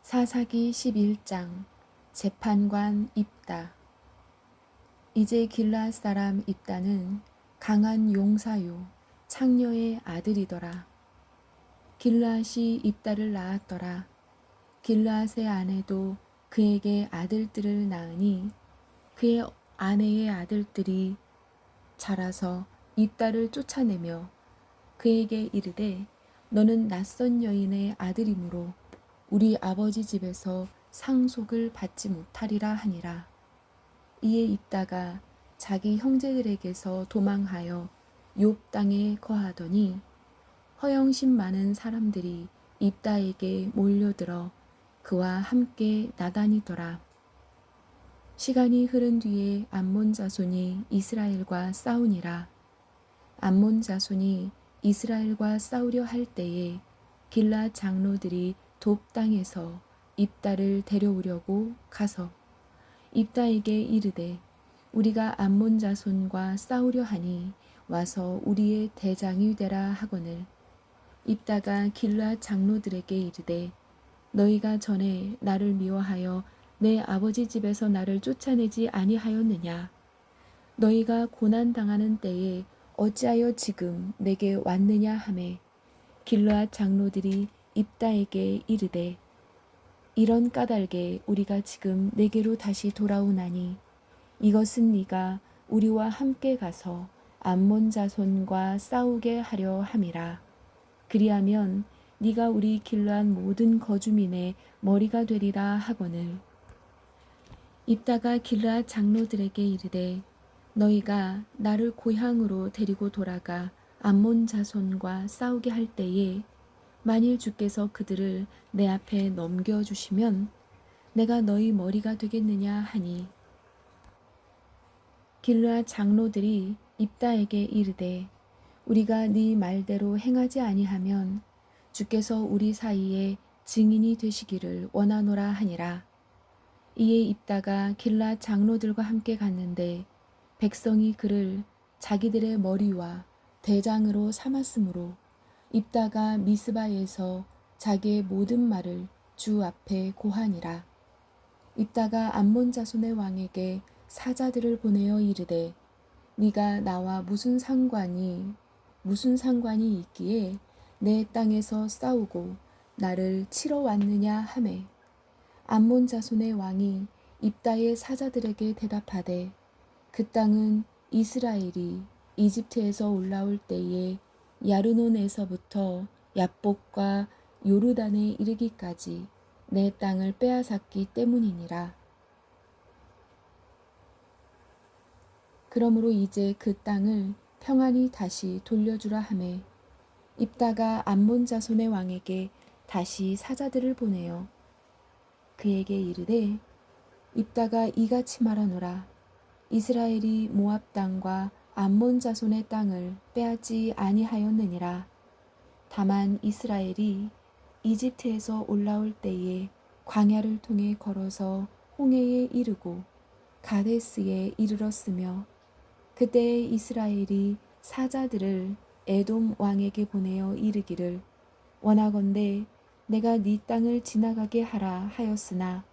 사사기 11장 재판관 입다. 이제 길르앗 사람 입다는 강한 용사요 창녀의 아들이더라. 길르앗이 입다를 낳았더라. 길르앗의 아내도 그에게 아들들을 낳으니 그의 아내의 아들들이 자라서 입다를 쫓아내며 그에게 이르되 너는 낯선 여인의 아들이므로 우리 아버지 집에서 상속을 받지 못하리라 하니라. 이에 입다가 자기 형제들에게서 도망하여 욥 땅에 거하더니 허영심 많은 사람들이 입다에게 몰려들어 그와 함께 나다니더라. 시간이 흐른 뒤에 암몬 자손이 이스라엘과 싸우니라. 암몬 자손이 이스라엘과 싸우려 할 때에 길앗 장로들이 돕 땅에서 입다를 데려오려고 가서 입다에게 이르되 우리가 암몬 자손과 싸우려 하니 와서 우리의 대장이 되라 하거늘 입다가 길앗 장로들에게 이르되 너희가 전에 나를 미워하여 내 아버지 집에서 나를 쫓아내지 아니하였느냐. 너희가 고난 당하는 때에 어찌하여 지금 내게 왔느냐 하매 길르앗 장로들이 입다에게 이르되 이런 까닭에 우리가 지금 내게로 다시 돌아오나니 이것은 네가 우리와 함께 가서 암몬 자손과 싸우게 하려 함이라. 그리하면 네가 우리 길르앗 모든 거주민의 머리가 되리라 하거늘 입다가 길르앗 장로들에게 이르되 너희가 나를 고향으로 데리고 돌아가 암몬 자손과 싸우게 할 때에 만일 주께서 그들을 내 앞에 넘겨주시면 내가 너희 머리가 되겠느냐 하니 길르앗 장로들이 입다에게 이르되 우리가 네 말대로 행하지 아니하면 주께서 우리 사이에 증인이 되시기를 원하노라 하니라. 이에 입다가 길앗 장로들과 함께 갔는데 백성이 그를 자기들의 머리와 대장으로 삼았으므로 입다가 미스바에서 자기의 모든 말을 주 앞에 고하니라. 입다가 암몬 자손의 왕에게 사자들을 보내어 이르되 네가 나와 무슨 상관이 있기에 내 땅에서 싸우고 나를 치러 왔느냐 하매 암몬 자손의 왕이 입다의 사자들에게 대답하되 그 땅은 이스라엘이 이집트에서 올라올 때에 야르논에서부터 얍복과 요르단에 이르기까지 내 땅을 빼앗았기 때문이니라. 그러므로 이제 그 땅을 평안히 다시 돌려주라 하매 입다가 암몬 자손의 왕에게 다시 사자들을 보내어 그에게 이르되 입다가 이같이 말하노라. 이스라엘이 모압 땅과 암몬 자손의 땅을 빼앗지 아니하였느니라. 다만 이스라엘이 이집트에서 올라올 때에 광야를 통해 걸어서 홍해에 이르고 가데스에 이르렀으며 그때에 이스라엘이 사자들을 에돔 왕에게 보내어 이르기를 원하건대 내가 네 땅을 지나가게 하라 하였으나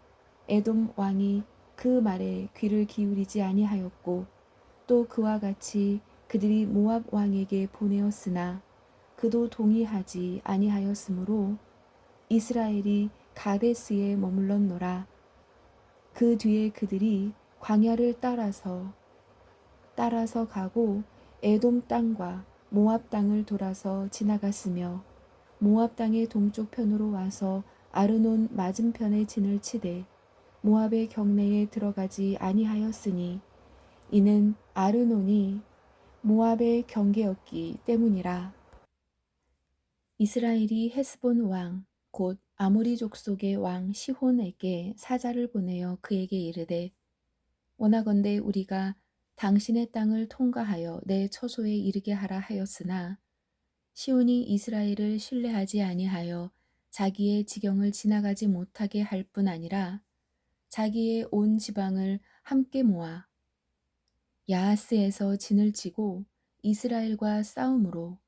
에돔 왕이 그 말에 귀를 기울이지 아니하였고 또 그와 같이 그들이 모압 왕에게 보내었으나 그도 동의하지 아니하였으므로 이스라엘이 가데스에 머물렀노라. 그 뒤에 그들이 광야를 따라서 가고 에돔 땅과 모압 땅을 돌아서 지나갔으며 모압 땅의 동쪽 편으로 와서 아르논 맞은편에 진을 치되 모압의 경내에 들어가지 아니하였으니 이는 아르논이 모압의 경계였기 때문이라. 이스라엘이 헤스본 왕 곧 아모리 족속의 왕 시혼에게 사자를 보내어 그에게 이르되 원하건대 우리가 당신의 땅을 통과하여 내 처소에 이르게 하라 하였으나 시온이 이스라엘을 신뢰하지 아니하여 자기의 지경을 지나가지 못하게 할 뿐 아니라 자기의 온 지방을 함께 모아 야하스에서 진을 치고 이스라엘과 싸움으로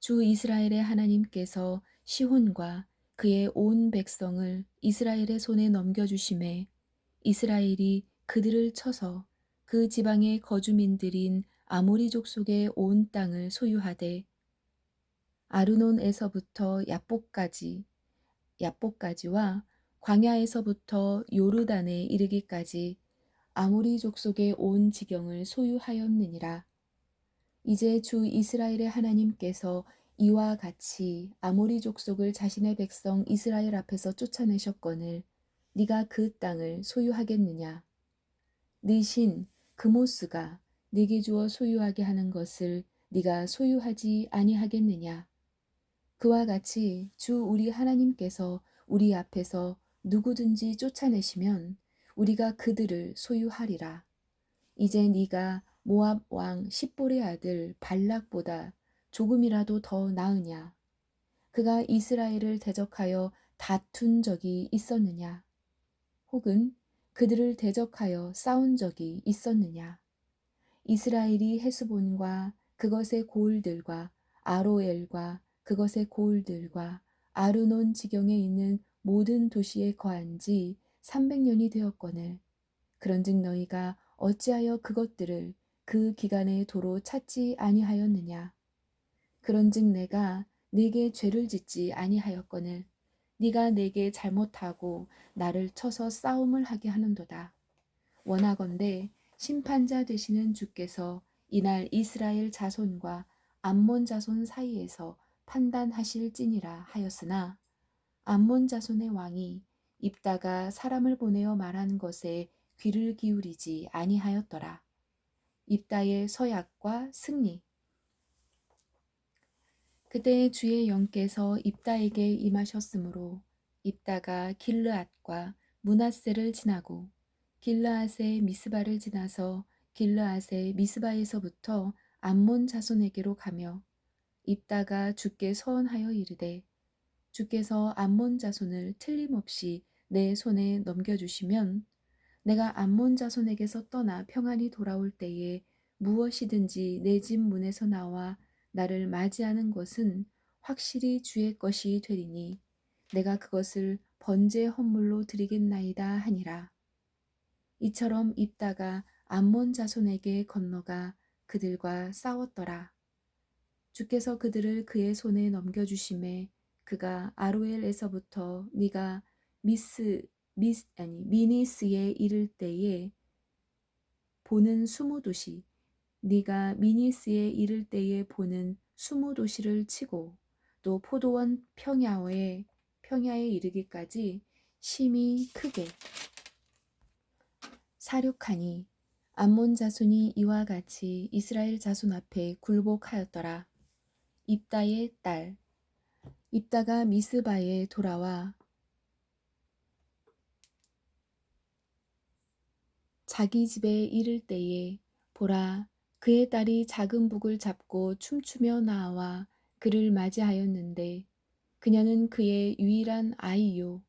주 이스라엘의 하나님께서 시혼과 그의 온 백성을 이스라엘의 손에 넘겨주심에 이스라엘이 그들을 쳐서 그 지방의 거주민들인 아모리 족속의 온 땅을 소유하되 아르논에서부터 야복까지와 광야에서부터 요르단에 이르기까지 아모리 족속의 온 지경을 소유하였느니라. 이제 주 이스라엘의 하나님께서 이와 같이 아모리 족속을 자신의 백성 이스라엘 앞에서 쫓아내셨거늘 네가 그 땅을 소유하겠느냐? 네 신 그모스가 네게 주어 소유하게 하는 것을 네가 소유하지 아니하겠느냐? 그와 같이 주 우리 하나님께서 우리 앞에서 누구든지 쫓아내시면 우리가 그들을 소유하리라. 이제 네가 모압 왕 십볼의 아들 발락보다 조금이라도 더 나으냐? 그가 이스라엘을 대적하여 다툰 적이 있었느냐? 혹은 그들을 대적하여 싸운 적이 있었느냐? 이스라엘이 헤스본과 그것의 고을들과 아로엘과 그것의 고을들과 아르논 지경에 있는 모든 도시에 거한 지 300년이 되었거늘 그런즉 너희가 어찌하여 그것들을 그 기간에 도로 찾지 아니하였느냐? 그런즉 내가 네게 죄를 짓지 아니하였거늘 네가 내게 잘못하고 나를 쳐서 싸움을 하게 하는도다. 원하건대 심판자 되시는 주께서 이날 이스라엘 자손과 암몬 자손 사이에서 판단하실지니라 하였으나 암몬 자손의 왕이 입다가 사람을 보내어 말한 것에 귀를 기울이지 아니하였더라. 입다의 서약과 승리. 그때 주의 영께서 입다에게 임하셨으므로 입다가 길르앗과 므낫세를 지나고 길르앗의 미스바를 지나서 길르앗의 미스바에서부터 암몬 자손에게로 가며 입다가 주께 서원하여 이르되 주께서 암몬 자손을 틀림없이 내 손에 넘겨주시면 내가 암몬 자손에게서 떠나 평안히 돌아올 때에 무엇이든지 내 집 문에서 나와 나를 맞이하는 것은 확실히 주의 것이 되리니 내가 그것을 번제 헌물로 드리겠나이다 하니라. 이처럼 입다가 암몬 자손에게 건너가 그들과 싸웠더라. 주께서 그들을 그의 손에 넘겨주심에 그가 아로엘에서부터 네가 미니스에 이를 때에 보는 20도시 네가 미니스에 이를 때에 보는 20도시를 치고 또 포도원 평야에 이르기까지 심히 크게 사륙하니 암몬 자손이 이와 같이 이스라엘 자손 앞에 굴복하였더라. 입다의 딸 입다가 미스바에 돌아와 자기 집에 이를 때에 보라 그의 딸이 작은 북을 잡고 춤추며 나와 그를 맞이하였는데 그녀는 그의 유일한 아이요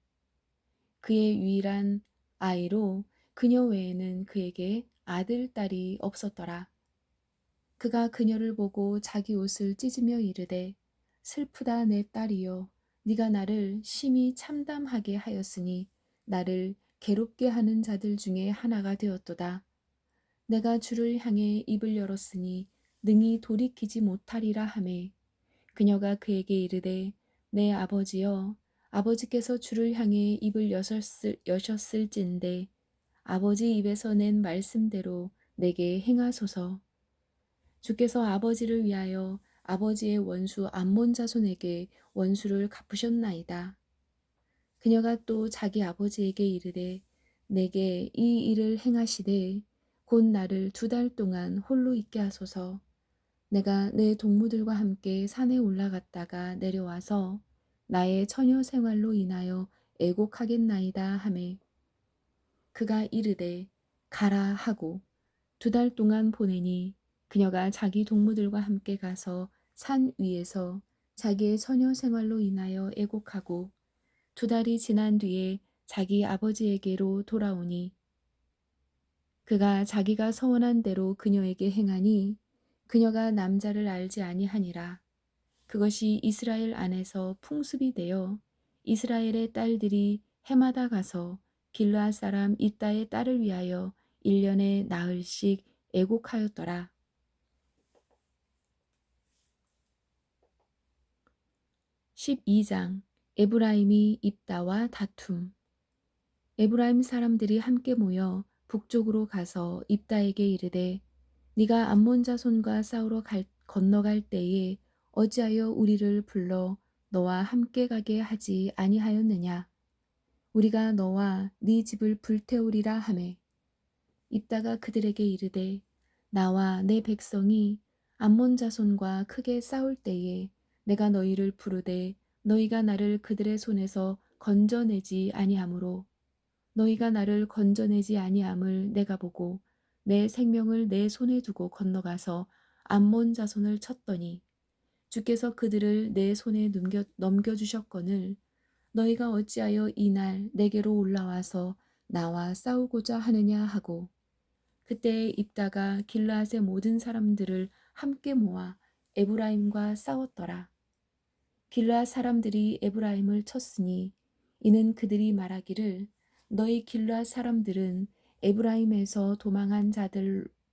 그의 유일한 아이로 그녀 외에는 그에게 아들 딸이 없었더라. 그가 그녀를 보고 자기 옷을 찢으며 이르되 슬프다 내 딸이여 네가 나를 심히 참담하게 하였으니 나를 괴롭게 하는 자들 중에 하나가 되었도다. 내가 주를 향해 입을 열었으니 능히 돌이키지 못하리라 하매 그녀가 그에게 이르되 내 아버지여 아버지께서 주를 향해 입을 여셨을진데 아버지 입에서 낸 말씀대로 내게 행하소서. 주께서 아버지를 위하여 아버지의 원수 암몬 자손에게 원수를 갚으셨나이다. 그녀가 또 자기 아버지에게 이르되 내게 이 일을 행하시되 곧 나를 2달 동안 홀로 있게 하소서. 내가 내 동무들과 함께 산에 올라갔다가 내려와서 나의 처녀 생활로 인하여 애곡하겠나이다 하매 그가 이르되 가라 하고 2달 동안 보내니 그녀가 자기 동무들과 함께 가서 산 위에서 자기의 처녀 생활로 인하여 애곡하고 2달이 지난 뒤에 자기 아버지에게로 돌아오니 그가 자기가 서원한 대로 그녀에게 행하니 그녀가 남자를 알지 아니하니라. 그것이 이스라엘 안에서 풍습이 되어 이스라엘의 딸들이 해마다 가서 길르앗 사람 입다의 딸을 위하여 1년에 나흘씩 애곡하였더라. 12장 에브라임이 입다와 다툼. 에브라임 사람들이 함께 모여 북쪽으로 가서 입다에게 이르되 네가 암몬 자손과 싸우러 건너갈 때에 어찌하여 우리를 불러 너와 함께 가게 하지 아니하였느냐. 우리가 너와 네 집을 불태우리라 하매 입다가 그들에게 이르되 나와 내 백성이 암몬 자손과 크게 싸울 때에 내가 너희를 부르되 너희가 나를 그들의 손에서 건져내지 아니하므로 너희가 나를 건져내지 아니함을 내가 보고 내 생명을 내 손에 두고 건너가서 암몬 자손을 쳤더니 주께서 그들을 내 손에 넘겨주셨거늘 너희가 어찌하여 이날 내게로 올라와서 나와 싸우고자 하느냐 하고 그때에 입다가 길르앗의 모든 사람들을 함께 모아 에브라임과 싸웠더라. 길르앗 사람들이 에브라임을 쳤으니 이는 그들이 말하기를 너희 길르앗 사람들은 에브라임에서 도망한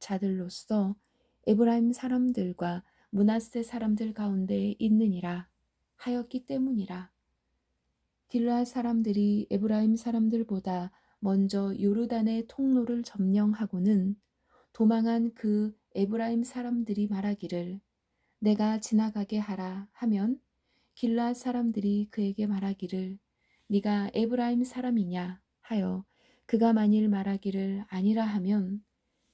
자들로서 에브라임 사람들과 므낫세 사람들 가운데 있느니라 하였기 때문이라. 길르앗 사람들이 에브라임 사람들보다 먼저 요르단의 통로를 점령하고는 도망한 그 에브라임 사람들이 말하기를 내가 지나가게 하라 하면 길르앗 사람들이 그에게 말하기를 네가 에브라임 사람이냐 하여 그가 만일 말하기를 아니라 하면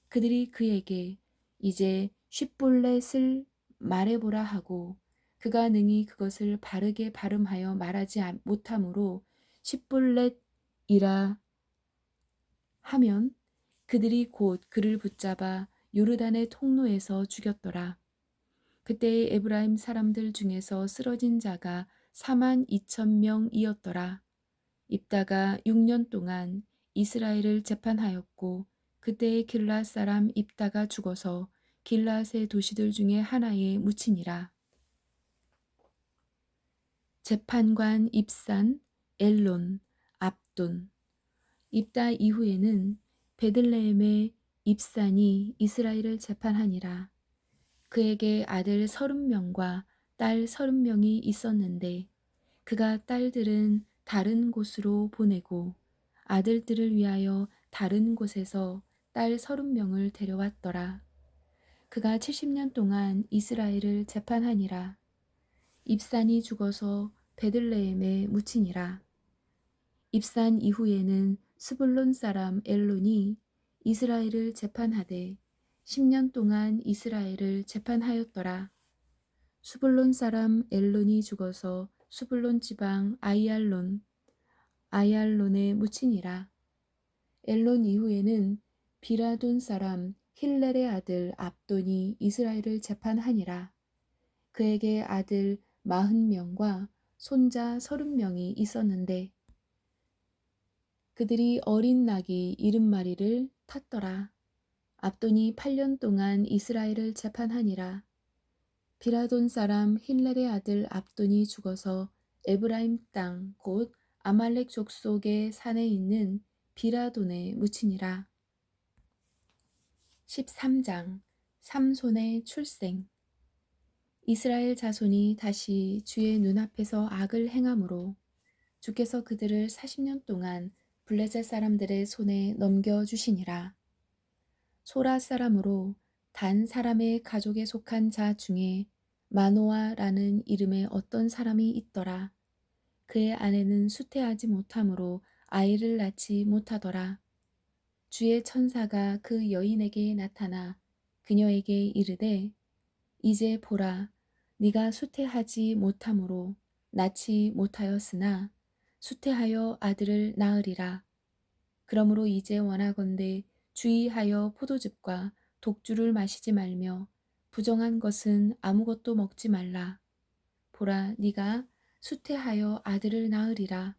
그들이 그에게 이제 쉽볼렛을 말해보라 하고 그가 능히 그것을 바르게 발음하여 말하지 못하므로 쉽볼렛이라 하면 그들이 곧 그를 붙잡아 요르단의 통로에서 죽였더라. 그때의 에브라임 사람들 중에서 쓰러진 자가 42,000명이었더라. 입다가 6년 동안 이스라엘을 재판하였고 그때의 길르앗 사람 입다가 죽어서 길르앗의 도시들 중에 하나에 묻히니라. 재판관 입산, 엘론, 압돈. 입다 이후에는 베들레헴의 입산이 이스라엘을 재판하니라. 그에게 아들 30명과 딸 30명이 있었는데 그가 딸들은 다른 곳으로 보내고 아들들을 위하여 다른 곳에서 딸 30명을 데려왔더라. 그가 70년 동안 이스라엘을 재판하니라. 입산이 죽어서 베들레헴에 묻히니라. 입산 이후에는 스불론 사람 엘론이 이스라엘을 재판하되 10년 동안 이스라엘을 재판하였더라. 수불론 사람 엘론이 죽어서 수불론 지방 아이알론에 묻히니라. 엘론 이후에는 비라돈 사람 힐렐의 아들 압돈이 이스라엘을 재판하니라. 그에게 아들 40명과 손자 30명이 있었는데 그들이 어린 나귀 70마리를 탔더라. 압돈이 8년 동안 이스라엘을 재판하니라. 비라돈 사람 힐렐의 아들 압돈이 죽어서 에브라임 땅 곧 아말렉 족속의 산에 있는 비라돈에 묻히니라. 13장 삼손의 출생. 이스라엘 자손이 다시 주의 눈앞에서 악을 행함으로 주께서 그들을 40년 동안 블레셋 사람들의 손에 넘겨주시니라. 소라 사람으로 단 사람의 가족에 속한 자 중에 마노아라는 이름의 어떤 사람이 있더라. 그의 아내는 수태하지 못하므로 아이를 낳지 못하더라. 주의 천사가 그 여인에게 나타나 그녀에게 이르되 이제 보라 네가 수태하지 못하므로 낳지 못하였으나 수태하여 아들을 낳으리라. 그러므로 이제 원하건대 주의하여 포도즙과 독주를 마시지 말며 부정한 것은 아무것도 먹지 말라. 보라 네가 수태하여 아들을 낳으리라.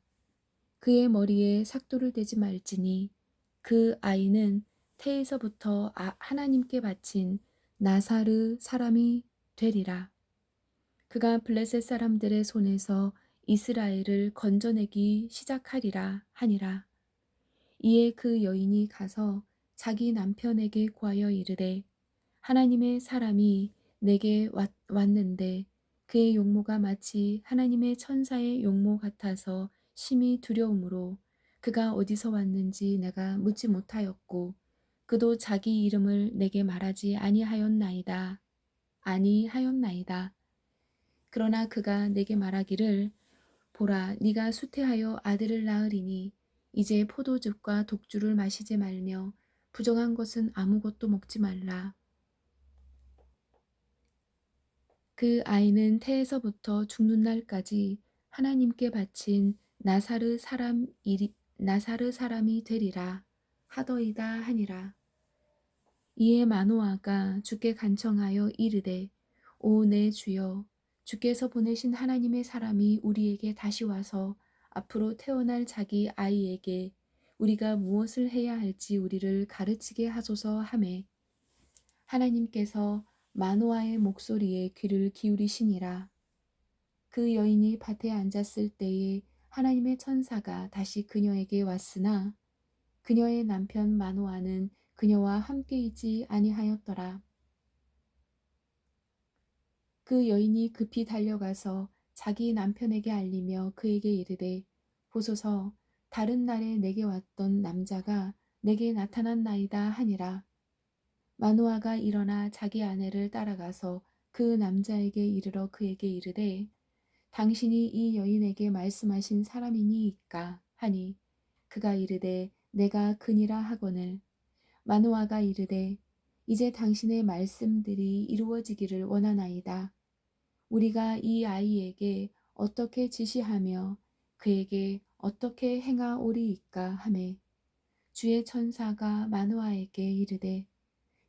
그의 머리에 삭도를 대지 말지니 그 아이는 태에서부터 하나님께 바친 나사르 사람이 되리라. 그가 블레셋 사람들의 손에서 이스라엘을 건져내기 시작하리라 하니라. 이에 그 여인이 가서 자기 남편에게 구하여 이르되 하나님의 사람이 내게 왔는데 그의 용모가 마치 하나님의 천사의 용모 같아서 심히 두려움으로 그가 어디서 왔는지 내가 묻지 못하였고 그도 자기 이름을 내게 말하지 아니하였나이다. 그러나 그가 내게 말하기를 보라 네가 수태하여 아들을 낳으리니 이제 포도즙과 독주를 마시지 말며 부정한 것은 아무것도 먹지 말라. 그 아이는 태에서부터 죽는 날까지 하나님께 바친 나사르 사람이 되리라 하더이다 하니라. 이에 마노아가 주께 간청하여 이르되 오 내 주여 주께서 보내신 하나님의 사람이 우리에게 다시 와서 앞으로 태어날 자기 아이에게 우리가 무엇을 해야 할지 우리를 가르치게 하소서 하매 하나님께서 마노아의 목소리에 귀를 기울이시니라. 그 여인이 밭에 앉았을 때에 하나님의 천사가 다시 그녀에게 왔으나 그녀의 남편 마노아는 그녀와 함께 있지 아니하였더라. 그 여인이 급히 달려가서 자기 남편에게 알리며 그에게 이르되 보소서 다른 날에 내게 왔던 남자가 내게 나타났나이다 하니라. 마노아가 일어나 자기 아내를 따라가서 그 남자에게 이르러 그에게 이르되 당신이 이 여인에게 말씀하신 사람이니이까 하니 그가 이르되 내가 그니라 하거늘 마노아가 이르되 이제 당신의 말씀들이 이루어지기를 원하나이다. 우리가 이 아이에게 어떻게 지시하며 그에게 어떻게 행하오리이까 하매 주의 천사가 마노아에게 이르되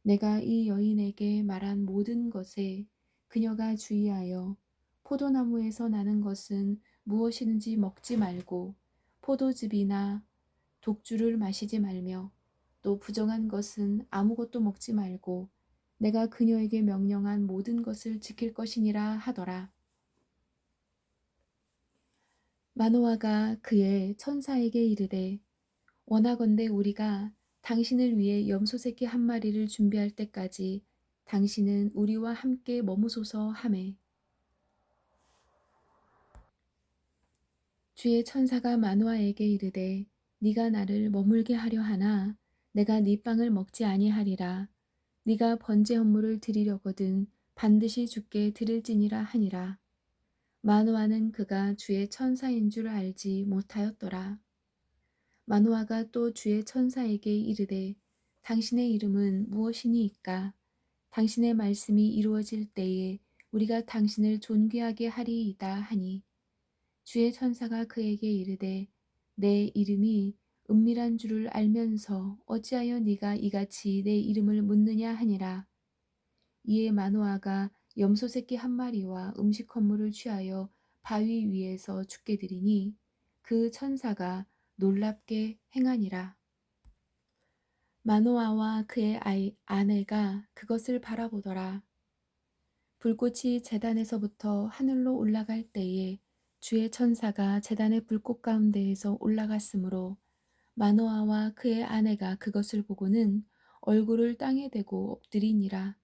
내가 이 여인에게 말한 모든 것에 그녀가 주의하여 포도나무에서 나는 것은 무엇이든지 먹지 말고 포도즙이나 독주를 마시지 말며 또 부정한 것은 아무것도 먹지 말고 내가 그녀에게 명령한 모든 것을 지킬 것이니라 하더라. 마노아가 그의 천사에게 이르되 원하건대 우리가 당신을 위해 염소 새끼 한 마리를 준비할 때까지 당신은 우리와 함께 머무소서 하매 주의 천사가 마노아에게 이르되 네가 나를 머물게 하려 하나 내가 네 빵을 먹지 아니하리라. 네가 번제 헌물을 드리려거든 반드시 주께 드릴지니라 하니라. 마노아는 그가 주의 천사인 줄 알지 못하였더라. 마노아가 또 주의 천사에게 이르되 당신의 이름은 무엇이니이까? 당신의 말씀이 이루어질 때에 우리가 당신을 존귀하게 하리이다 하니 주의 천사가 그에게 이르되 내 이름이 은밀한 줄을 알면서 어찌하여 네가 이같이 내 이름을 묻느냐 하니라. 이에 마노아가 염소 새끼 한 마리와 음식 헌물을 취하여 바위 위에서 죽게 드리니 그 천사가 놀랍게 행하니라. 마노아와 그의 아내가 그것을 바라보더라. 불꽃이 제단에서부터 하늘로 올라갈 때에 주의 천사가 제단의 불꽃 가운데에서 올라갔으므로 마노아와 그의 아내가 그것을 보고는 얼굴을 땅에 대고 엎드리니라.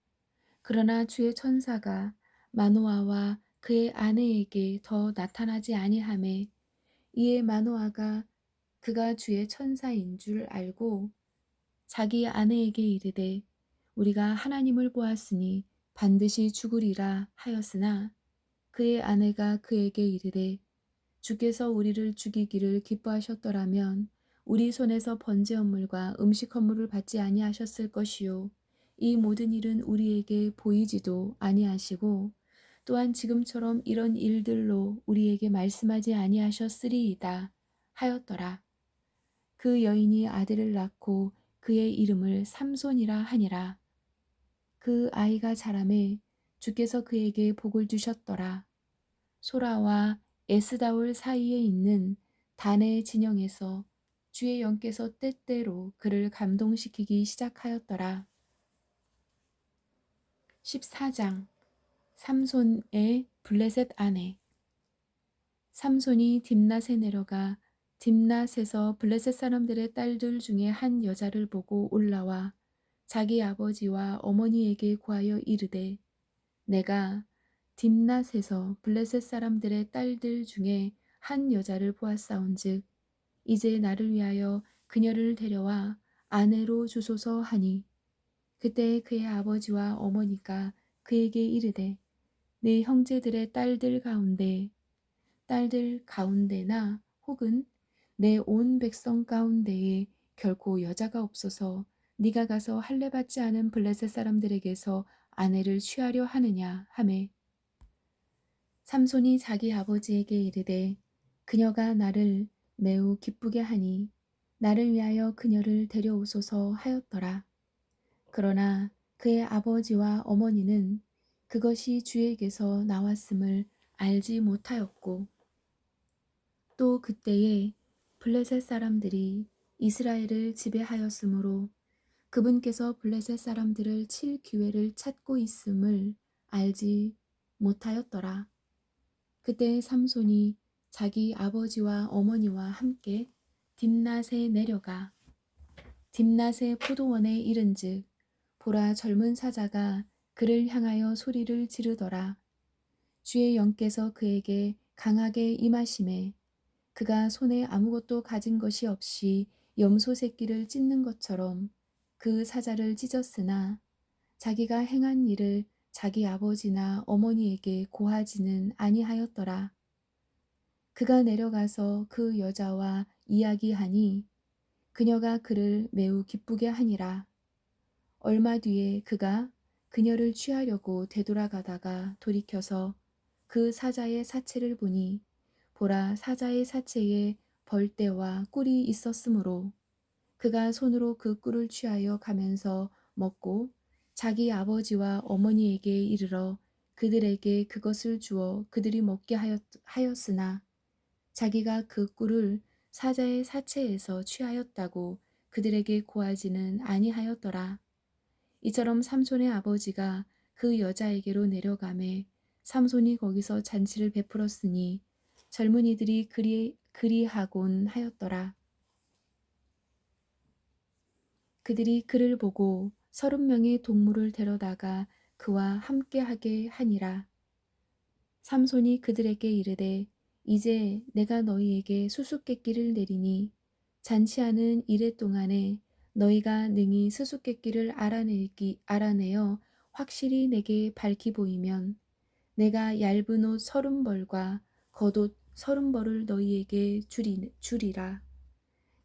그러나 주의 천사가 마노아와 그의 아내에게 더 나타나지 아니하매 이에 마노아가 그가 주의 천사인 줄 알고 자기 아내에게 이르되 우리가 하나님을 보았으니 반드시 죽으리라 하였으나 그의 아내가 그에게 이르되 주께서 우리를 죽이기를 기뻐하셨더라면 우리 손에서 번제 헌물과 음식 헌물을 받지 아니하셨을 것이요 이 모든 일은 우리에게 보이지도 아니하시고 또한 지금처럼 이런 일들로 우리에게 말씀하지 아니하셨으리이다 하였더라. 그 여인이 아들을 낳고 그의 이름을 삼손이라 하니라. 그 아이가 자라매 주께서 그에게 복을 주셨더라. 소라와 에스다올 사이에 있는 단의 진영에서 주의 영께서 때때로 그를 감동시키기 시작하였더라. 14장 삼손의 블레셋 아내. 삼손이 딥낫에 내려가 딥낫에서 블레셋 사람들의 딸들 중에 한 여자를 보고 올라와 자기 아버지와 어머니에게 구하여 이르되 내가 딥낫에서 블레셋 사람들의 딸들 중에 한 여자를 보았사온즉 이제 나를 위하여 그녀를 데려와 아내로 주소서 하니 그때 그의 아버지와 어머니가 그에게 이르되 네 형제들의 딸들 가운데나 혹은 내 온 백성 가운데에 결코 여자가 없어서 네가 가서 할례 받지 않은 블레셋 사람들에게서 아내를 취하려 하느냐 하매 삼손이 자기 아버지에게 이르되 그녀가 나를 매우 기쁘게 하니 나를 위하여 그녀를 데려오소서 하였더라. 그러나 그의 아버지와 어머니는 그것이 주에게서 나왔음을 알지 못하였고 또 그때에 블레셋 사람들이 이스라엘을 지배하였으므로 그분께서 블레셋 사람들을 칠 기회를 찾고 있음을 알지 못하였더라. 그때 삼손이 자기 아버지와 어머니와 함께 딥낫에 내려가 딥낫의 포도원에 이른즉 보라 젊은 사자가 그를 향하여 소리를 지르더라. 주의 영께서 그에게 강하게 임하심에 그가 손에 아무것도 가진 것이 없이 염소 새끼를 찢는 것처럼 그 사자를 찢었으나 자기가 행한 일을 자기 아버지나 어머니에게 고하지는 아니하였더라. 그가 내려가서 그 여자와 이야기하니 그녀가 그를 매우 기쁘게 하니라. 얼마 뒤에 그가 그녀를 취하려고 되돌아가다가 돌이켜서 그 사자의 사체를 보니 보라 사자의 사체에 벌떼와 꿀이 있었으므로 그가 손으로 그 꿀을 취하여 가면서 먹고 자기 아버지와 어머니에게 이르러 그들에게 그것을 주어 그들이 먹게 하였으나 자기가 그 꿀을 사자의 사체에서 취하였다고 그들에게 고하지는 아니하였더라. 이처럼 삼손의 아버지가 그 여자에게로 내려가매 삼손이 거기서 잔치를 베풀었으니 젊은이들이 그리하곤 하였더라. 그들이 그를 보고 30명의 동물을 데려다가 그와 함께하게 하니라. 삼손이 그들에게 이르되 이제 내가 너희에게 수수께끼를 내리니 잔치하는 이래 동안에 너희가 능히 수수께끼를 알아내어 확실히 내게 밝히 보이면 내가 얇은 옷 30벌과 겉옷 30벌을 너희에게 주리라.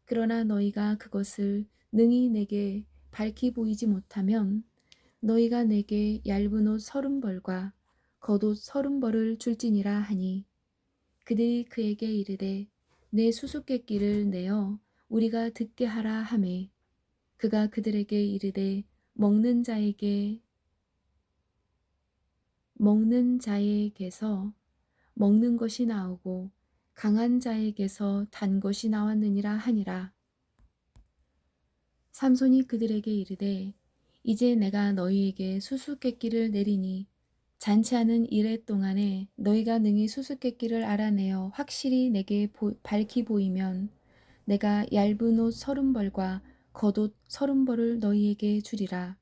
그러나 너희가 그것을 능히 내게 밝히 보이지 못하면 너희가 내게 얇은 옷 30벌과 겉옷 30벌을 줄지니라 하니 그들이 그에게 이르되 내 수수께끼를 내어 우리가 듣게 하라 하매 그가 그들에게 이르되 먹는 자에게서 먹는 것이 나오고 강한 자에게서 단 것이 나왔느니라 하니라. 삼손이 그들에게 이르되 이제 내가 너희에게 수수께끼를 내리니 잔치하는 이래 동안에 너희가 능히 수수께끼를 알아내어 확실히 내게 밝히 보이면 내가 얇은 옷 30벌과 겉옷 30벌을 너희에게 주리라.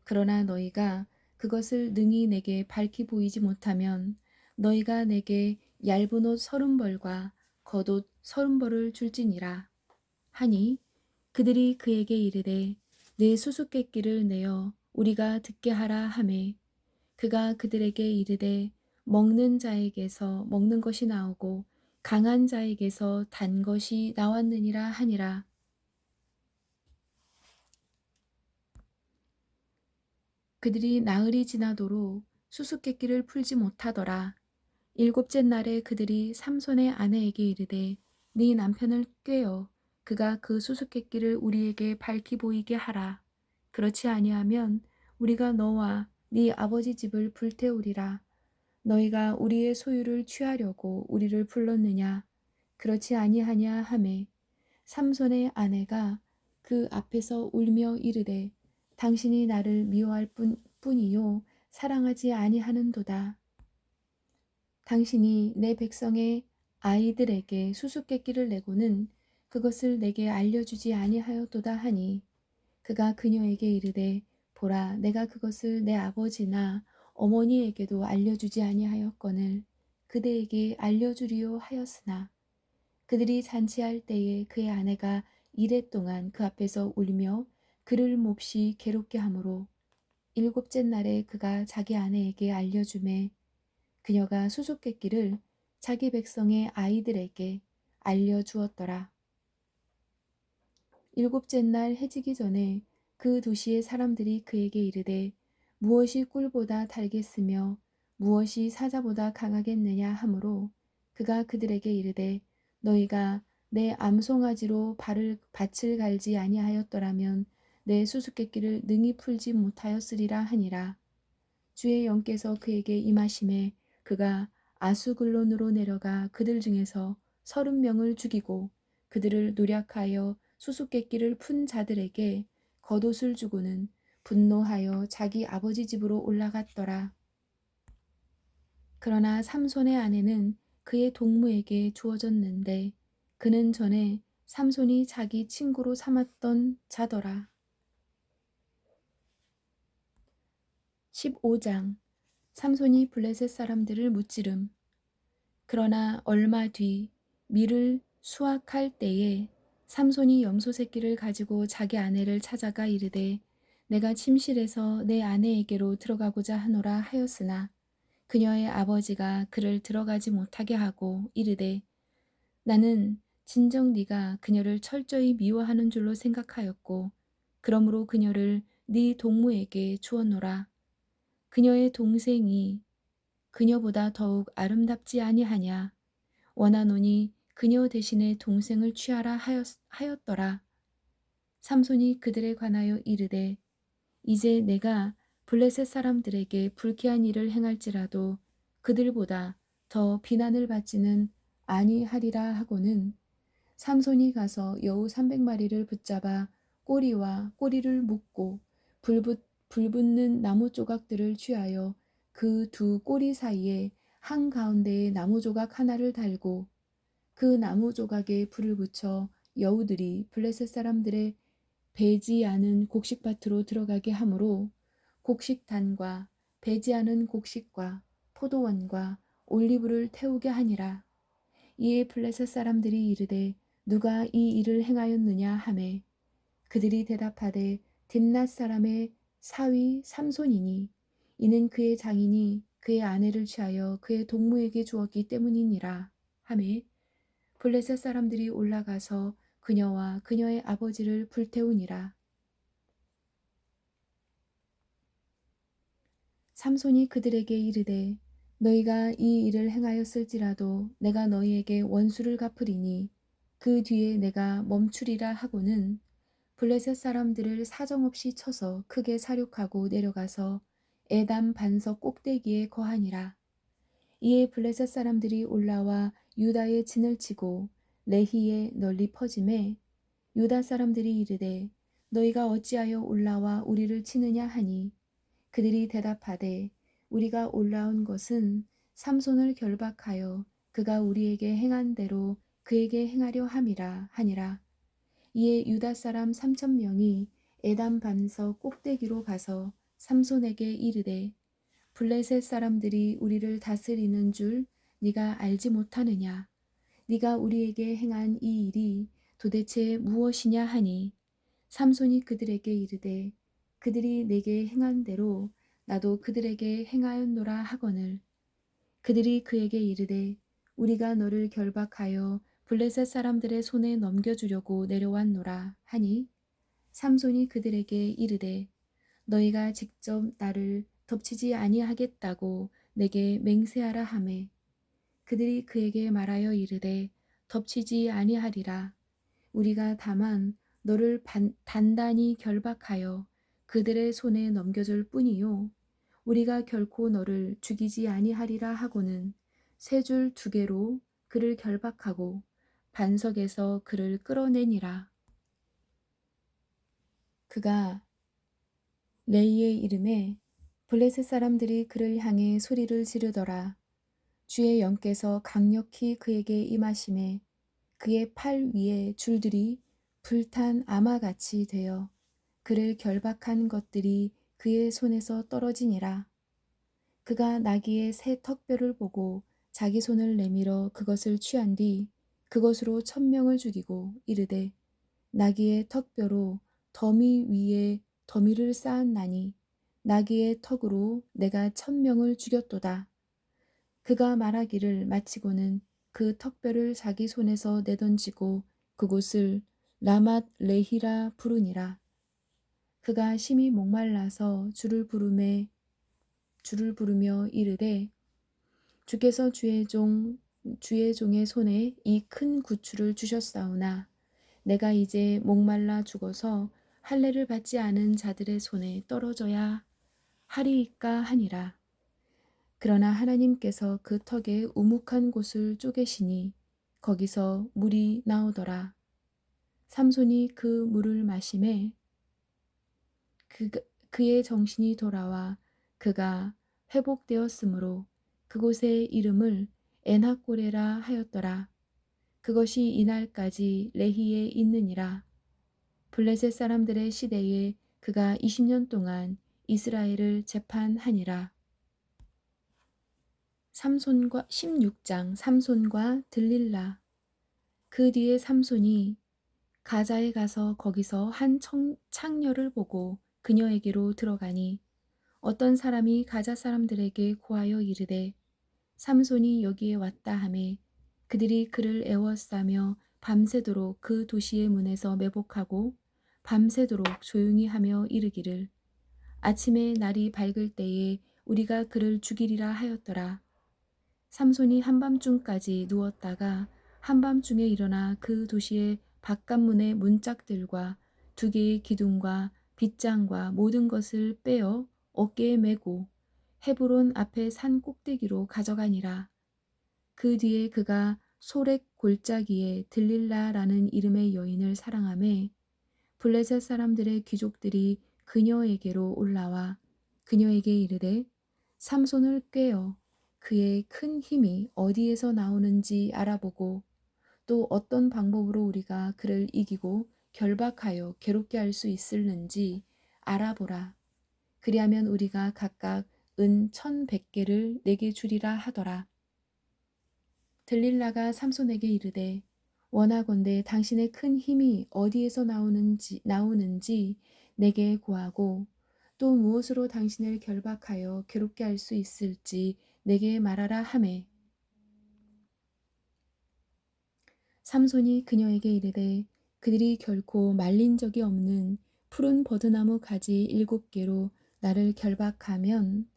그러나 너희가 그것을 능히 내게 밝히 보이지 못하면 너희가 내게 얇은 옷 30벌과 겉옷 30벌을 줄지니라 하니 그들이 그에게 이르되 내 수수께끼를 내어 우리가 듣게 하라 하매 그가 그들에게 이르되 먹는 자에게서 먹는 것이 나오고 강한 자에게서 단 것이 나왔느니라 하니라. 그들이 나흘이 지나도록 수수께끼를 풀지 못하더라. 일곱째 날에 그들이 삼손의 아내에게 이르되 네 남편을 꾀어 그가 그 수수께끼를 우리에게 밝히 보이게 하라. 그렇지 아니하면 우리가 너와 네 아버지 집을 불태우리라. 너희가 우리의 소유를 취하려고 우리를 불렀느냐? 그렇지 아니하냐 하매 삼손의 아내가 그 앞에서 울며 이르되 당신이 나를 미워할 뿐이요 사랑하지 아니하는도다. 당신이 내 백성의 아이들에게 수수께끼를 내고는 그것을 내게 알려주지 아니하였도다 하니 그가 그녀에게 이르되 보라 내가 그것을 내 아버지나 어머니에게도 알려주지 아니하였거늘 그대에게 알려주리요 하였으나 그들이 잔치할 때에 그의 아내가 이레 동안 그 앞에서 울며 그를 몹시 괴롭게 하므로 일곱째 날에 그가 자기 아내에게 알려주매 그녀가 수수께끼를 자기 백성의 아이들에게 알려주었더라. 일곱째 날 해지기 전에 그 도시의 사람들이 그에게 이르되 무엇이 꿀보다 달겠으며 무엇이 사자보다 강하겠느냐 하므로 그가 그들에게 이르되 너희가 내 암송아지로 밭을 갈지 아니하였더라면 내 수수께끼를 능히 풀지 못하였으리라 하니라. 주의 영께서 그에게 임하심에 그가 아수글론으로 내려가 그들 중에서 30명을 죽이고 그들을 노략하여 수수께끼를 푼 자들에게 겉옷을 주고는 분노하여 자기 아버지 집으로 올라갔더라. 그러나 삼손의 아내는 그의 동무에게 주어졌는데 그는 전에 삼손이 자기 친구로 삼았던 자더라. 15장 삼손이 블레셋 사람들을 무찌름. 그러나 얼마 뒤 밀을 수확할 때에 삼손이 염소 새끼를 가지고 자기 아내를 찾아가 이르되 내가 침실에서 내 아내에게로 들어가고자 하노라 하였으나 그녀의 아버지가 그를 들어가지 못하게 하고 이르되 나는 진정 네가 그녀를 철저히 미워하는 줄로 생각하였고 그러므로 그녀를 네 동무에게 주었노라. 그녀의 동생이 그녀보다 더욱 아름답지 아니하냐. 원하노니 그녀 대신에 동생을 취하라 하였더라. 삼손이 그들에 관하여 이르되 이제 내가 블레셋 사람들에게 불쾌한 일을 행할지라도 그들보다 더 비난을 받지는 아니하리라 하고는 삼손이 가서 여우 300마리를 붙잡아 꼬리를 묶고 불붙는 나무 조각들을 취하여 그 두 꼬리 사이에 한가운데에 나무 조각 하나를 달고 그 나무 조각에 불을 붙여 여우들이 블레셋 사람들의 배지 않은 곡식밭으로 들어가게 하므로 곡식단과 배지 않은 곡식과 포도원과 올리브를 태우게 하니라. 이에 블레셋 사람들이 이르되 누가 이 일을 행하였느냐 하매 그들이 대답하되 딥낫 사람의 사위 삼손이니 이는 그의 장인이 그의 아내를 취하여 그의 동무에게 주었기 때문이니라 하매 블레셋 사람들이 올라가서 그녀와 그녀의 아버지를 불태우니라. 삼손이 그들에게 이르되 너희가 이 일을 행하였을지라도 내가 너희에게 원수를 갚으리니 그 뒤에 내가 멈추리라 하고는 블레셋 사람들을 사정없이 쳐서 크게 사륙하고 내려가서 에담 반석 꼭대기에 거하니라. 이에 블레셋 사람들이 올라와 유다의 진을 치고 레히에 널리 퍼짐에 유다 사람들이 이르되 너희가 어찌하여 올라와 우리를 치느냐 하니 그들이 대답하되 우리가 올라온 것은 삼손을 결박하여 그가 우리에게 행한 대로 그에게 행하려 함이라 하니라. 이에 유다 사람 3,000명이 에담 반석 꼭대기로 가서 삼손에게 이르되 블레셋 사람들이 우리를 다스리는 줄 네가 알지 못하느냐. 네가 우리에게 행한 이 일이 도대체 무엇이냐 하니 삼손이 그들에게 이르되 그들이 내게 행한 대로 나도 그들에게 행하였노라 하거늘 그들이 그에게 이르되 우리가 너를 결박하여 블레셋 사람들의 손에 넘겨주려고 내려왔노라 하니 삼손이 그들에게 이르되 너희가 직접 나를 덮치지 아니하겠다고 내게 맹세하라 하매 그들이 그에게 말하여 이르되 덮치지 아니하리라. 우리가 다만 너를 단단히 결박하여 그들의 손에 넘겨줄 뿐이요 우리가 결코 너를 죽이지 아니하리라 하고는 세 줄 2개로 그를 결박하고 반석에서 그를 끌어내니라. 그가 레이의 이름에 블레셋 사람들이 그를 향해 소리를 지르더라. 주의 영께서 강력히 그에게 임하심에 그의 팔 위에 줄들이 불탄 아마같이 되어 그를 결박한 것들이 그의 손에서 떨어지니라. 그가 나귀의 새 턱뼈를 보고 자기 손을 내밀어 그것을 취한 뒤 그것으로 1,000명을 죽이고 이르되 나귀의 턱뼈로 더미 위에 더미를 쌓았나니 나귀의 턱으로 내가 1,000명을 죽였도다. 그가 말하기를 마치고는 그 턱뼈를 자기 손에서 내던지고 그곳을 라맛 레히라 부르니라. 그가 심히 목말라서 주를 부르며 이르되 주께서 주의 종의 손에 이 큰 구추를 주셨사오나 내가 이제 목말라 죽어서 할례를 받지 않은 자들의 손에 떨어져야 하리이까 하니라. 그러나 하나님께서 그 턱의 우묵한 곳을 쪼개시니 거기서 물이 나오더라. 삼손이 그 물을 마시매 그, 그의 정신이 돌아와 그가 회복되었으므로 그곳의 이름을 엔하꼬레라 하였더라. 그것이 이날까지 레히에 있느니라. 블레셋 사람들의 시대에 그가 20년 동안 이스라엘을 재판하니라. 16장 삼손과 들릴라. 그 뒤에 삼손이 가자에 가서 거기서 한 창녀를 보고 그녀에게로 들어가니 어떤 사람이 가자 사람들에게 고하여 이르되 삼손이 여기에 왔다 하매 그들이 그를 애워싸며 밤새도록 그 도시의 문에서 매복하고 밤새도록 조용히 하며 이르기를 아침에 날이 밝을 때에 우리가 그를 죽이리라 하였더라. 삼손이 한밤중까지 누웠다가 한밤중에 일어나 그 도시의 바깥문의 문짝들과 2개의 기둥과 빗장과 모든 것을 빼어 어깨에 메고 헤브론 앞에 산 꼭대기로 가져가니라. 그 뒤에 그가 소렉 골짜기에 들릴라라는 이름의 여인을 사랑하매 블레셋 사람들의 귀족들이 그녀에게로 올라와 그녀에게 이르되 삼손을 꾀어 그의 큰 힘이 어디에서 나오는지 알아보고 또 어떤 방법으로 우리가 그를 이기고 결박하여 괴롭게 할 수 있을는지 알아보라. 그리하면 우리가 각각 은 1,100개를 내게 주리라 하더라. 들릴라가 삼손에게 이르되 원하건대 당신의 큰 힘이 어디에서 나오는지 내게 고하고 또 무엇으로 당신을 결박하여 괴롭게 할 수 있을지 내게 말하라 하매 삼손이 그녀에게 이르되 그들이 결코 말린 적이 없는 푸른 버드나무 가지 7개로 나를 결박하면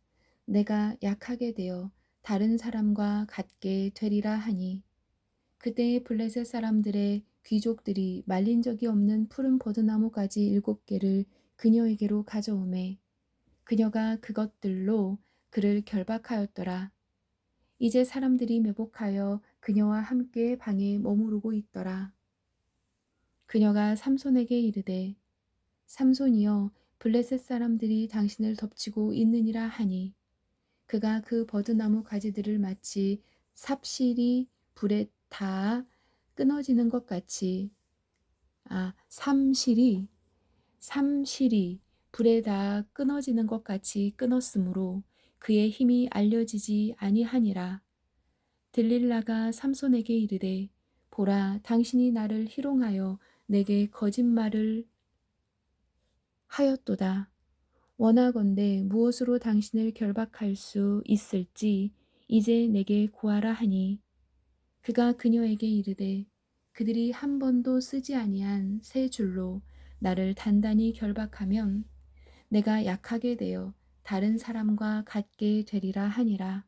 내가 약하게 되어 다른 사람과 같게 되리라 하니 그때의 블레셋 사람들의 귀족들이 말린 적이 없는 푸른 버드나무 가지 7개를 그녀에게로 가져오매 그녀가 그것들로 그를 결박하였더라. 이제 사람들이 매복하여 그녀와 함께 방에 머무르고 있더라. 그녀가 삼손에게 이르되 삼손이여 블레셋 사람들이 당신을 덮치고 있느니라 하니 그가 그 버드나무 가지들을 마치 삽실이 불에 닿아 끊어지는 것 같이 삼실이 불에 닿아 끊어지는 것 같이 끊었으므로 그의 힘이 알려지지 아니하니라. 들릴라가 삼손에게 이르되 보라 당신이 나를 희롱하여 내게 거짓말을 하였도다. 원하건대 무엇으로 당신을 결박할 수 있을지 이제 내게 구하라 하니 그가 그녀에게 이르되 그들이 한 번도 쓰지 아니한 새 줄로 나를 단단히 결박하면 내가 약하게 되어 다른 사람과 같게 되리라 하니라.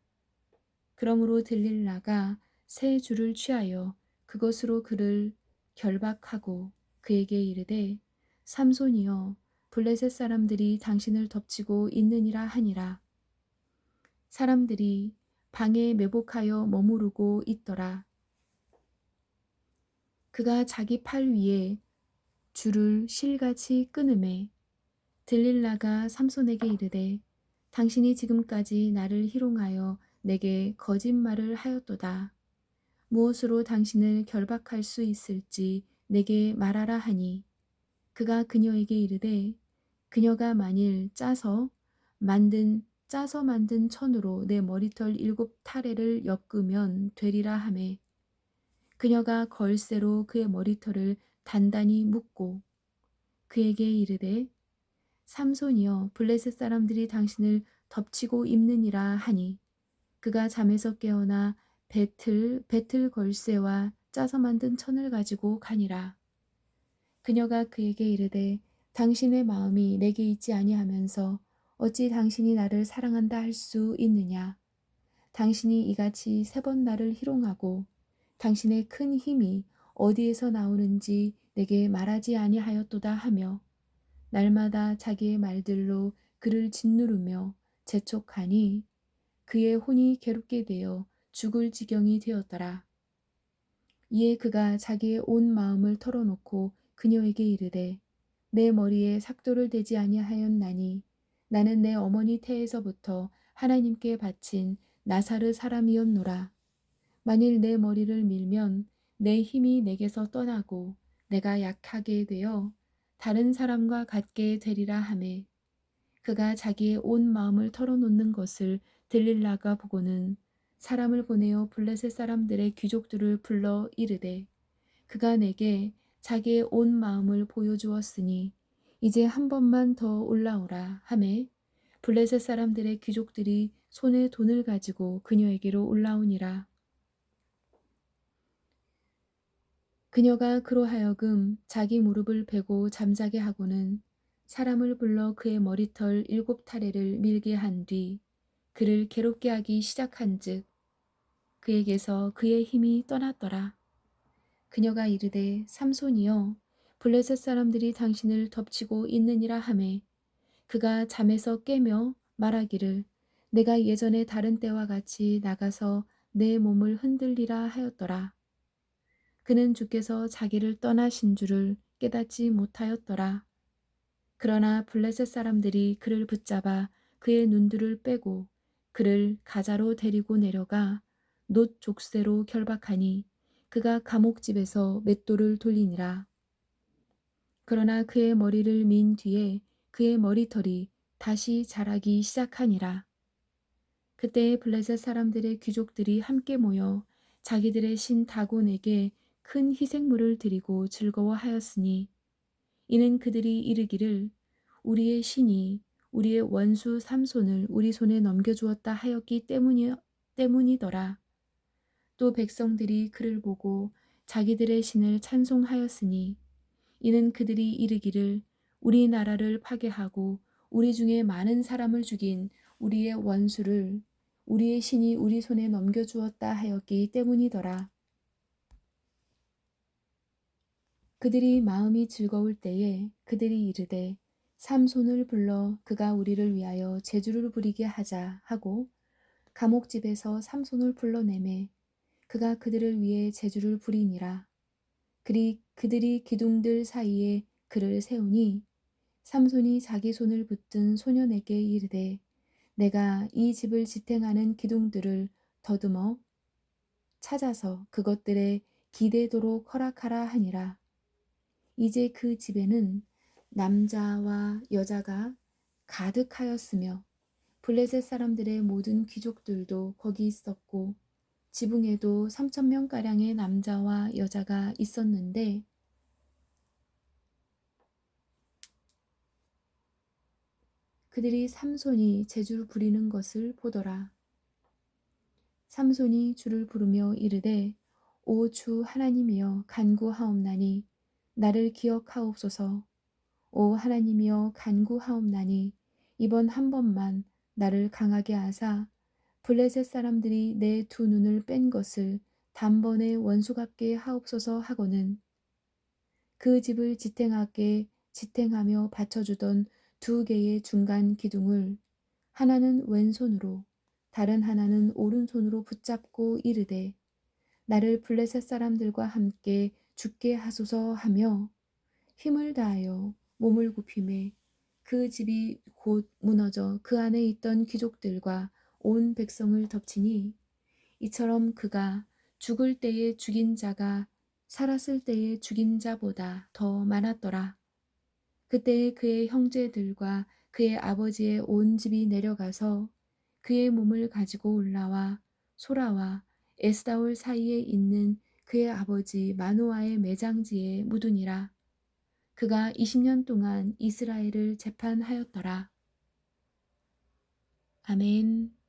그러므로 들릴라가 새 줄을 취하여 그것으로 그를 결박하고 그에게 이르되 삼손이여 블레셋 사람들이 당신을 덮치고 있느니라 하니라. 사람들이 방에 매복하여 머무르고 있더라. 그가 자기 팔 위에 줄을 실같이 끊음에 들릴라가 삼손에게 이르되 당신이 지금까지 나를 희롱하여 내게 거짓말을 하였도다. 무엇으로 당신을 결박할 수 있을지 내게 말하라 하니 그가 그녀에게 이르되 그녀가 만일 짜서 만든 천으로 내 머리털 7 타래를 엮으면 되리라 하매 그녀가 걸쇠로 그의 머리털을 단단히 묶고 그에게 이르되 삼손이여 블레셋 사람들이 당신을 덮치고 입느니라 하니 그가 잠에서 깨어나 배틀 걸쇠와 짜서 만든 천을 가지고 가니라. 그녀가 그에게 이르되 당신의 마음이 내게 있지 아니하면서 어찌 당신이 나를 사랑한다 할 수 있느냐. 당신이 이같이 3번 나를 희롱하고 당신의 큰 힘이 어디에서 나오는지 내게 말하지 아니하였도다 하며 날마다 자기의 말들로 그를 짓누르며 재촉하니 그의 혼이 괴롭게 되어 죽을 지경이 되었더라. 이에 그가 자기의 온 마음을 털어놓고 그녀에게 이르되 내 머리에 삭도를 대지 아니하였나니 나는 내 어머니 태에서부터 하나님께 바친 나사르 사람이었노라. 만일 내 머리를 밀면 내 힘이 내게서 떠나고 내가 약하게 되어 다른 사람과 같게 되리라 하매 그가 자기의 온 마음을 털어놓는 것을 들릴라가 보고는 사람을 보내어 블레셋 사람들의 귀족들을 불러 이르되 그가 내게 자기의 온 마음을 보여주었으니 이제 한 번만 더 올라오라 하매 블레셋 사람들의 귀족들이 손에 돈을 가지고 그녀에게로 올라오니라. 그녀가 그로하여금 자기 무릎을 베고 잠자게 하고는 사람을 불러 그의 머리털 7 타래를 밀게 한 뒤 그를 괴롭게 하기 시작한즉 그에게서 그의 힘이 떠났더라. 그녀가 이르되 삼손이여 블레셋 사람들이 당신을 덮치고 있느니라 하매 그가 잠에서 깨며 말하기를 내가 예전에 다른 때와 같이 나가서 내 몸을 흔들리라 하였더라. 그는 주께서 자기를 떠나신 줄을 깨닫지 못하였더라. 그러나 블레셋 사람들이 그를 붙잡아 그의 눈들을 빼고 그를 가자로 데리고 내려가 놋 족쇄로 결박하니 그가 감옥집에서 맷돌을 돌리니라. 그러나 그의 머리를 민 뒤에 그의 머리털이 다시 자라기 시작하니라. 그때 블레셋 사람들의 귀족들이 함께 모여 자기들의 신 다곤에게 큰 희생물을 드리고 즐거워하였으니 이는 그들이 이르기를 우리의 신이 우리의 원수 삼손을 우리 손에 넘겨주었다 하였기 때문이더라. 또 백성들이 그를 보고 자기들의 신을 찬송하였으니 이는 그들이 이르기를 우리 나라를 파괴하고 우리 중에 많은 사람을 죽인 우리의 원수를 우리의 신이 우리 손에 넘겨주었다 하였기 때문이더라. 그들이 마음이 즐거울 때에 그들이 이르되 삼손을 불러 그가 우리를 위하여 제주를 부리게 하자 하고 감옥집에서 삼손을 불러내매 그가 그들을 위해 제주를 부리니라. 그들이 기둥들 사이에 그를 세우니 삼손이 자기 손을 붙든 소년에게 이르되 내가 이 집을 지탱하는 기둥들을 더듬어 찾아서 그것들에 기대도록 허락하라 하니라. 이제 그 집에는 남자와 여자가 가득하였으며 블레셋 사람들의 모든 귀족들도 거기 있었고 지붕에도 3,000명가량의 남자와 여자가 있었는데 그들이 삼손이 제주를 부리는 것을 보더라. 삼손이 주를 부르며 이르되 오 주 하나님이여 간구하옵나니 나를 기억하옵소서. 오 하나님이여 간구하옵나니 이번 한 번만 나를 강하게 하사 블레셋 사람들이 내 2 눈을 뺀 것을 단번에 원수 갚게 하옵소서 하고는 그 집을 지탱하며 받쳐주던 2개의 중간 기둥을 하나는 왼손으로 다른 하나는 오른손으로 붙잡고 이르되 나를 블레셋 사람들과 함께 죽게 하소서 하며 힘을 다하여 몸을 굽히매 그 집이 곧 무너져 그 안에 있던 귀족들과 온 백성을 덮치니 이처럼 그가 죽을 때에 죽인 자가 살았을 때에 죽인 자보다 더 많았더라. 그때에 그의 형제들과 그의 아버지의 온 집이 내려가서 그의 몸을 가지고 올라와 소라와 에스다올 사이에 있는 그의 아버지 마노아의 매장지에 묻으니라. 그가 20년 동안 이스라엘을 재판하였더라. 아멘.